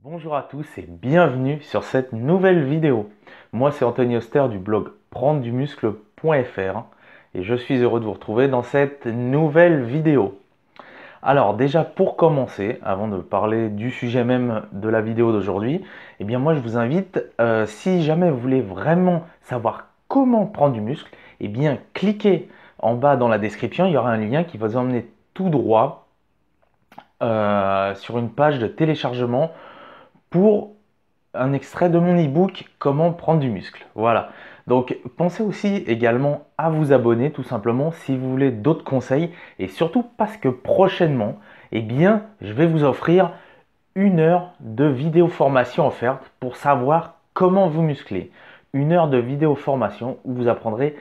Bonjour à tous et bienvenue sur cette nouvelle vidéo. Moi c'est Anthony Oster du blog prendredumuscle.fr et je suis heureux de vous retrouver dans cette nouvelle vidéo. Alors déjà pour commencer, avant de parler du sujet même de la vidéo d'aujourd'hui, eh bien moi je vous invite, si jamais vous voulez vraiment savoir comment prendre du muscle, eh bien cliquez en bas dans la description, il y aura un lien qui va vous emmener tout droit sur une page de téléchargement pour un extrait de mon e-book Comment prendre du muscle. Voilà. Donc pensez aussi également à vous abonner tout simplement si vous voulez d'autres conseils et surtout parce que prochainement, eh bien, je vais vous offrir 1 heure de vidéo formation offerte pour savoir comment vous muscler. 1 heure de vidéo formation où vous apprendrez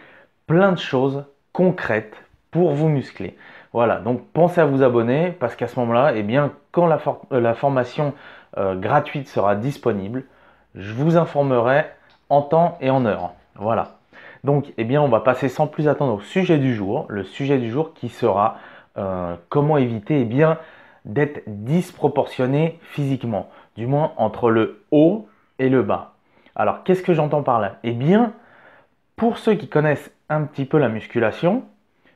plein de choses concrètes pour vous muscler. Voilà, donc pensez à vous abonner parce qu'à ce moment-là, eh bien, quand la formation gratuite sera disponible, je vous informerai en temps et en heure. Voilà. Donc, eh bien, on va passer sans plus attendre au sujet du jour. Le sujet du jour qui sera comment éviter d'être disproportionné physiquement, du moins entre le haut et le bas. Alors, qu'est-ce que j'entends par là? Eh bien, pour ceux qui connaissent un petit peu la musculation,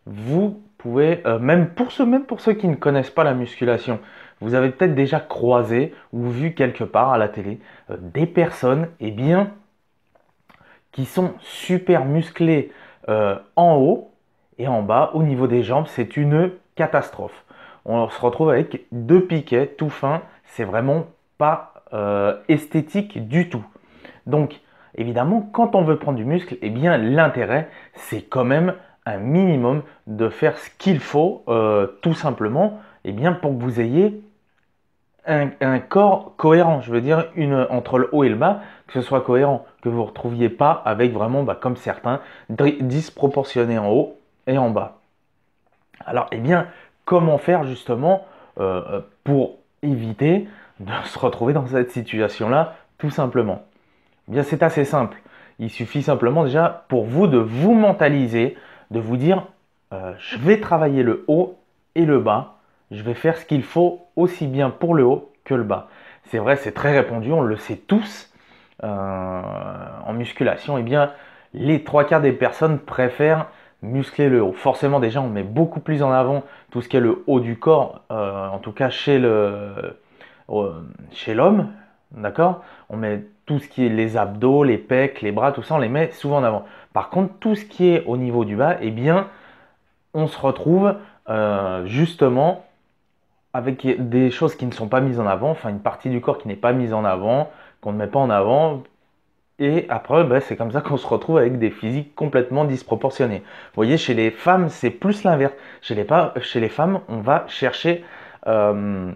vous pouvez, même pour ceux qui ne connaissent pas la musculation, vous avez peut-être déjà croisé ou vu quelque part à la télé des personnes qui sont super musclées en haut et en bas. Au niveau des jambes, c'est une catastrophe. On se retrouve avec deux piquets tout fins. C'est vraiment pas esthétique du tout. Donc, évidemment, quand on veut prendre du muscle, eh bien, l'intérêt, c'est quand même un minimum de faire ce qu'il faut, tout simplement, pour que vous ayez un corps cohérent. Je veux dire, entre le haut et le bas, que ce soit cohérent, que vous ne retrouviez pas avec vraiment, comme certains, disproportionné en haut et en bas. Alors, comment faire justement pour éviter de se retrouver dans cette situation-là, tout simplement? Bien, c'est assez simple. Il suffit simplement déjà pour vous de vous mentaliser, de vous dire je vais travailler le haut et le bas. Je vais faire ce qu'il faut aussi bien pour le haut que le bas. C'est vrai, c'est très répandu, on le sait tous. En musculation, les trois quarts des personnes préfèrent muscler le haut. Forcément, déjà, on met beaucoup plus en avant tout ce qui est le haut du corps, en tout cas chez l'homme, d'accord? On met tout ce qui est les abdos, les pecs, les bras, tout ça, on les met souvent en avant. Par contre, tout ce qui est au niveau du bas, on se retrouve justement avec des choses qui ne sont pas mises en avant, enfin une partie du corps qui n'est pas mise en avant, qu'on ne met pas en avant. Et après, c'est comme ça qu'on se retrouve avec des physiques complètement disproportionnés. Vous voyez, chez les femmes, c'est plus l'inverse. Chez les femmes, on va chercher euh,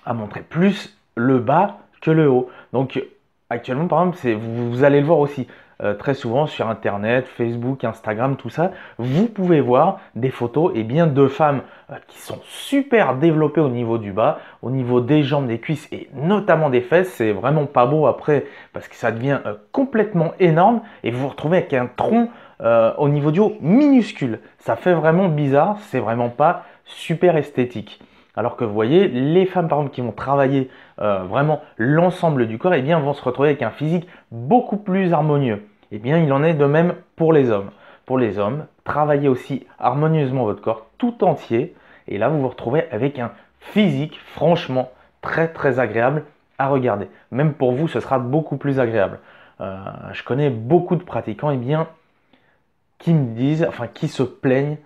à montrer plus le bas que le haut. Donc actuellement, par exemple, vous allez le voir aussi très souvent sur Internet, Facebook, Instagram, tout ça. Vous pouvez voir des photos de femmes qui sont super développées au niveau du bas, au niveau des jambes, des cuisses et notamment des fesses. C'est vraiment pas beau après parce que ça devient complètement énorme et vous vous retrouvez avec un tronc au niveau du haut minuscule. Ça fait vraiment bizarre, c'est vraiment pas super esthétique. Alors que vous voyez, les femmes par exemple qui vont travailler vraiment l'ensemble du corps, vont se retrouver avec un physique beaucoup plus harmonieux. Il en est de même pour les hommes. Pour les hommes, travaillez aussi harmonieusement votre corps tout entier. Et là, vous vous retrouvez avec un physique franchement très très agréable à regarder. Même pour vous, ce sera beaucoup plus agréable. Je connais beaucoup de pratiquants qui me disent, enfin qui se plaignent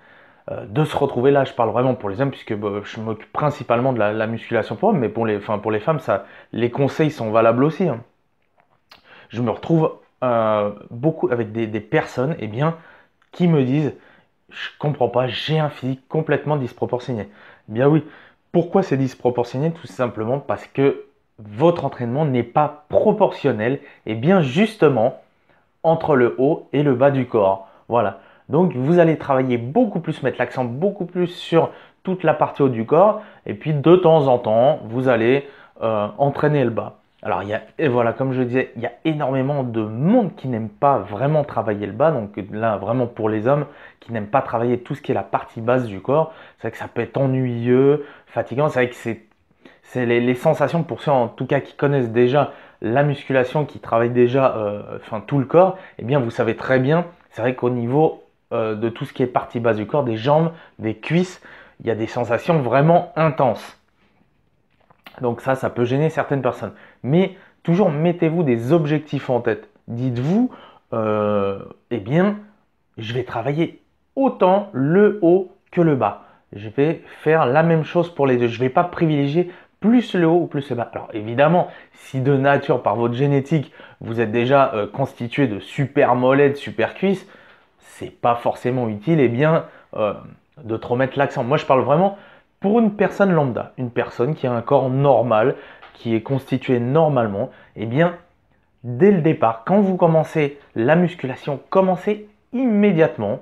de se retrouver là. Je parle vraiment pour les hommes puisque je m'occupe principalement de la musculation pour hommes, mais pour les femmes, les conseils sont valables aussi, hein. Je me retrouve beaucoup avec des personnes qui me disent je comprends pas, j'ai un physique complètement disproportionné. Bien oui, pourquoi c'est disproportionné? Tout simplement parce que votre entraînement n'est pas proportionnel et bien justement entre le haut et le bas du corps. Voilà. Donc vous allez travailler beaucoup plus, mettre l'accent beaucoup plus sur toute la partie haut du corps. Et puis de temps en temps, vous allez entraîner le bas. Alors et voilà, comme je disais, il y a énormément de monde qui n'aime pas vraiment travailler le bas. Donc là, vraiment pour les hommes qui n'aiment pas travailler tout ce qui est la partie basse du corps, c'est vrai que ça peut être ennuyeux, fatigant. C'est vrai que C'est les sensations pour ceux en tout cas qui connaissent déjà la musculation, qui travaillent déjà enfin, tout le corps, eh bien vous savez très bien, c'est vrai qu'au niveau de tout ce qui est partie basse du corps, des jambes, des cuisses, il y a des sensations vraiment intenses. Donc ça peut gêner certaines personnes. Mais toujours mettez-vous des objectifs en tête. Dites-vous, eh bien, je vais travailler autant le haut que le bas. Je vais faire la même chose pour les deux. Je ne vais pas privilégier plus le haut ou plus le bas. Alors évidemment, si de nature, par votre génétique, vous êtes déjà constitué de super mollets, de super cuisses, c'est pas forcément utile de te remettre l'accent. Moi, je parle vraiment pour une personne lambda, une personne qui a un corps normal, qui est constitué normalement. Eh bien, dès le départ, quand vous commencez la musculation, commencez immédiatement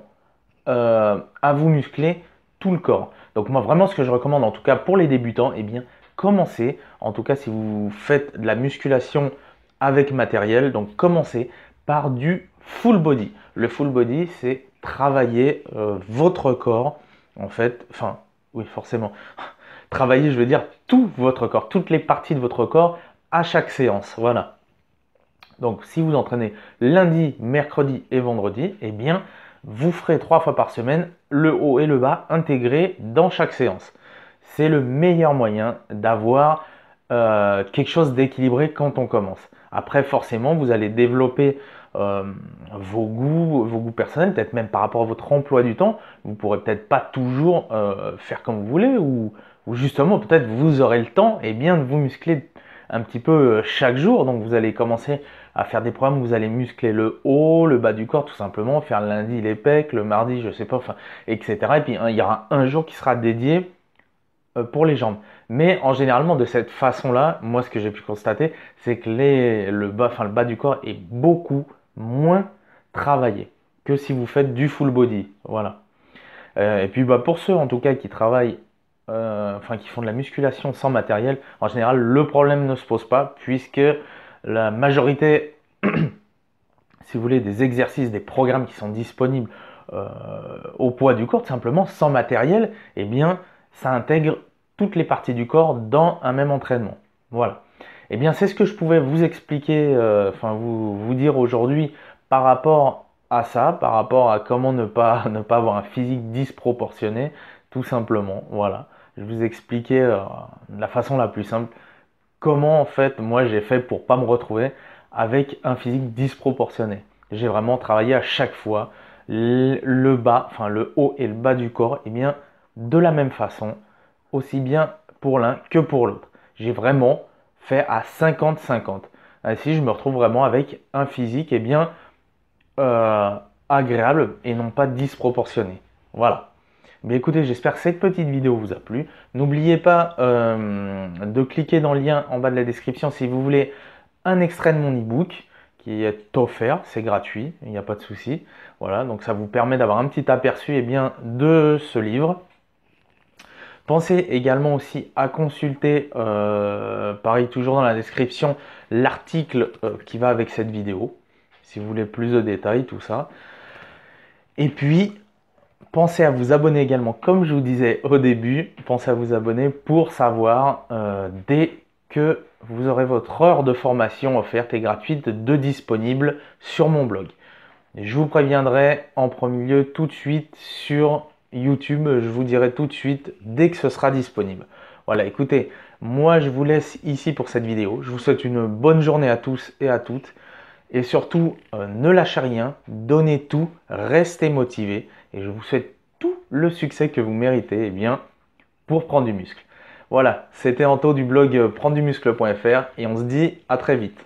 à vous muscler tout le corps. Donc moi, vraiment, ce que je recommande, en tout cas pour les débutants, eh bien, commencez, en tout cas si vous faites de la musculation avec matériel, donc commencez par du full body. Le full body, c'est travailler votre corps, en fait, enfin, oui, forcément, travailler, je veux dire, tout votre corps, toutes les parties de votre corps à chaque séance, voilà. Donc, si vous entraînez lundi, mercredi et vendredi, eh bien, vous ferez 3 fois par semaine le haut et le bas intégrés dans chaque séance. C'est le meilleur moyen d'avoir quelque chose d'équilibré quand on commence. Après, forcément, vous allez développer vos goûts personnels, peut-être même par rapport à votre emploi du temps. Vous ne pourrez peut-être pas toujours faire comme vous voulez ou justement, peut-être vous aurez le temps et bien de vous muscler un petit peu chaque jour. Donc, vous allez commencer à faire des programmes où vous allez muscler le haut, le bas du corps tout simplement, faire lundi les pecs, le mardi, je sais pas, enfin, etc. Et puis, il y aura un jour qui sera dédié pour les jambes. Mais en généralement, de cette façon-là, moi, ce que j'ai pu constater, c'est que le bas du corps est beaucoup moins travaillé que si vous faites du full body. Voilà. Et puis, pour ceux, en tout cas, qui travaillent, qui font de la musculation sans matériel, en général, le problème ne se pose pas puisque la majorité, si vous voulez, des exercices, des programmes qui sont disponibles au poids du corps, tout simplement, sans matériel, eh bien, ça intègre toutes les parties du corps dans un même entraînement. Voilà. Eh bien, c'est ce que je pouvais vous expliquer, vous dire aujourd'hui par rapport à ça, par rapport à comment ne pas avoir un physique disproportionné, tout simplement. Voilà. Je vous expliquais de la façon la plus simple comment en fait moi j'ai fait pour pas me retrouver avec un physique disproportionné. J'ai vraiment travaillé à chaque fois le bas, le haut et le bas du corps, et bien de la même façon, aussi bien pour l'un que pour l'autre. J'ai vraiment fait à 50-50. Ainsi, je me retrouve vraiment avec un physique euh, agréable et non pas disproportionné. Voilà. Mais écoutez, j'espère que cette petite vidéo vous a plu. N'oubliez pas de cliquer dans le lien en bas de la description si vous voulez un extrait de mon e-book qui est offert, c'est gratuit, il n'y a pas de souci. Voilà, donc ça vous permet d'avoir un petit aperçu de ce livre. Pensez également aussi à consulter, pareil toujours dans la description, l'article qui va avec cette vidéo, si vous voulez plus de détails, tout ça. Et puis, pensez à vous abonner également, comme je vous disais au début, pensez à vous abonner pour savoir dès que vous aurez votre heure de formation offerte et gratuite de disponible sur mon blog. Et je vous préviendrai en premier lieu tout de suite sur YouTube, je vous dirai tout de suite dès que ce sera disponible. Voilà, écoutez, moi je vous laisse ici pour cette vidéo. Je vous souhaite une bonne journée à tous et à toutes. Et surtout, ne lâchez rien, donnez tout, restez motivés. Et je vous souhaite tout le succès que vous méritez pour prendre du muscle. Voilà, c'était Anto du blog prendredumuscle.fr et on se dit à très vite.